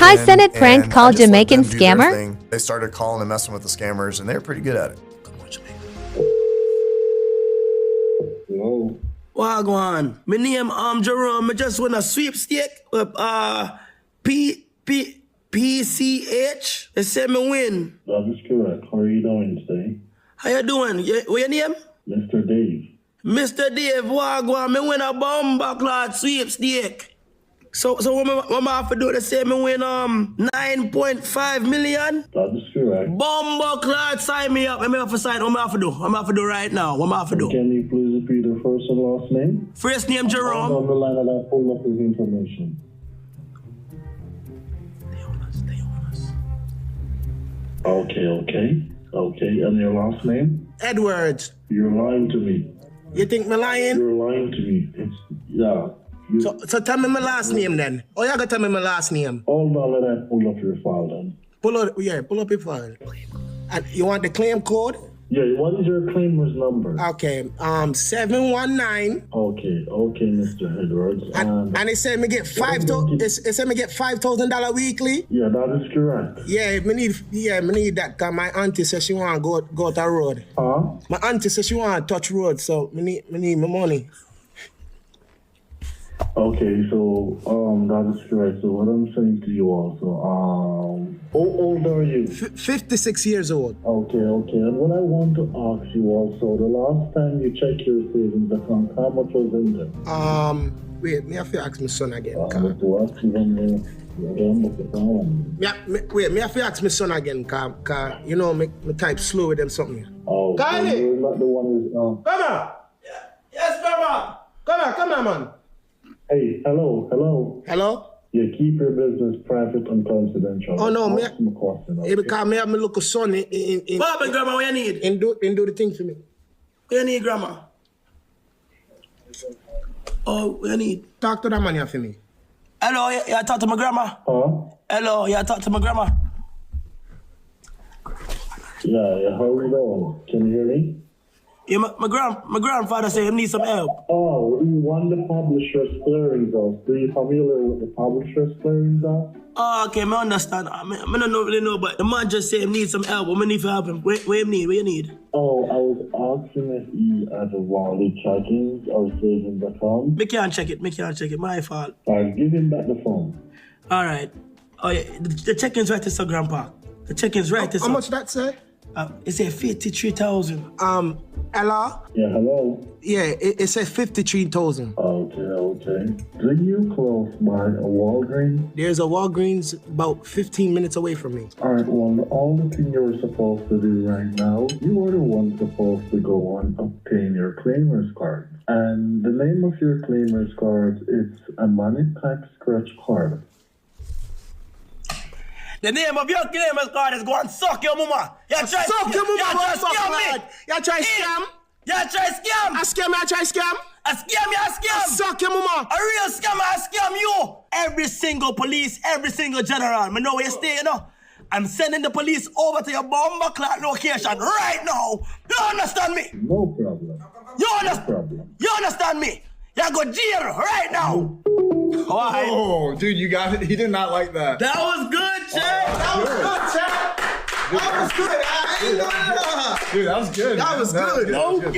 Kai Senate prank and call I just let Jamaican them do their scammer? thing. They started calling and messing with the scammers, and they're pretty good at it. Hello. Wagwan. My name Jerome. I just won a sweepstake with PCH. They said me win. That is correct. How are you doing today? How you doing? What your name? Mr. Dave. Mr. Dave Wagwan. Me win a bomba clot sweepstake. So what I have to do? They say me win 9.5 million. That is correct. Bomba clot, sign me up. What I have to sign? What I have to do? What I have to do right now? What I have to do? Can you please repeat your first and last name? First name Jerome. On the line and I pull up his information. Stay on us. Okay. And your last name? Edwards. You're lying to me. You think me lying? You're lying to me. Yeah. So tell me my last name then. Oh, you gotta tell me my last name. Hold on, let I pull up your file then. Pull up your file. And you want the claim code? Yeah, what is your claimer's number? Okay, 719. Okay, Mr. Edwards. And it said me get $5,000 weekly. Yeah, that is correct. Yeah, me need that cause my auntie says she wanna go to the road. Huh? My auntie says she wanna touch road, so me need my money. Okay, so that is correct. So what I'm saying to you also, how old are you? 56 years old. Okay. And what I want to ask you also, the last time you checked your savings account, how much was in there? Wait, me have to ask my son again. Me have to ask my son again, cause you know me type slow with them something. Oh, Kylie! so you're not the one who's Come on! Yes, grandma! Come on, man. Hey, hello. Hello? Yeah, keep your business private and confidential. Oh no, me. Okay? Because me have my little son in What happened, Grandma? What you need? and do the thing for me. What you need, Grandma? Oh, what you need? Talk to that man here for me. Hello, you talk to my grandma? Huh? Hello, you talk to my grandma? Yeah, how are you doing? Can you hear me? Yeah, my grandfather said he need some help. Oh, we won the Publishers Clearinghouse. Are you familiar with the Publishers Clearinghouse? Oh, okay, I understand. I don't really know, but the man just said he need some help. What I need for help him? What you need? What you need? Oh, I was asking if you had a wallet checking or savings account. Me can't check it. My fault. Alright, give him back the phone. All right. Oh, yeah, the check-in's right there, Grandpa. The check-in's right there, How much that say? It said 53,000. Ella? Yeah, hello? Yeah, it says 53,000. Okay. Do you close by a Walgreens? There's a Walgreens about 15 minutes away from me. Alright, well, all the thing you're supposed to do right now, you are the one supposed to go and obtain your claimer's card. And the name of your claimer's card is a money type scratch card. The name of your claimant's card is go and suck your mama. You try Suck your mama, You try scam motherfucker. me. You try scam? You try scam. I try scam? A scam. Suck your mama. A real scammer, I scam you. Every single police, every single general, me know where you stay, you know. I'm sending the police over to your bomber clock location right now. You understand me? No problem. You understand? No problem. You understand me? You go jail right now. Why? Oh, dude, you got it. He did not like that. That was good, Chad. Dude, that was good. That was good. Man.